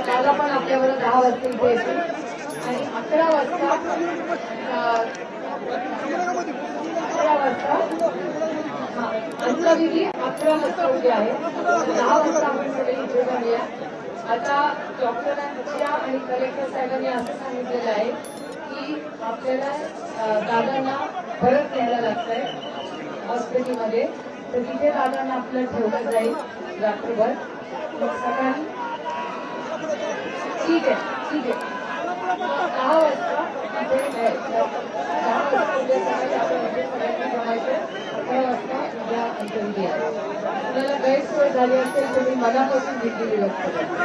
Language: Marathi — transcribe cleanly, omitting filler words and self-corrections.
दादा पण आपल्यावर 10 वाजता इथे येतील आणि 11 वाजता अंतविधी 11 वाजता उद्या आहे. 10 वाजता आपण सगळे इथे जाऊया. आता डॉक्टरांच्या आणि कलेक्टर साहेबांनी असं सांगितलेलं आहे की आपल्याला दादांना परत न्यायला लागतंय हॉस्पिटलमध्ये, तर तिथे दादांना आपल्याला ठेवलं जाईल रात्रभर. मग सकाळी ठीक आहे 10 वाजता तिथे 10 वाजता उद्या सकाळी आपण इथे सगळ्यांनी जमायचं. 11 वाजता उद्या अंतविधी आहे. आपल्याला गैरसोय झाली असेल तर मी मनापासून दिलेली व्यक्त करते.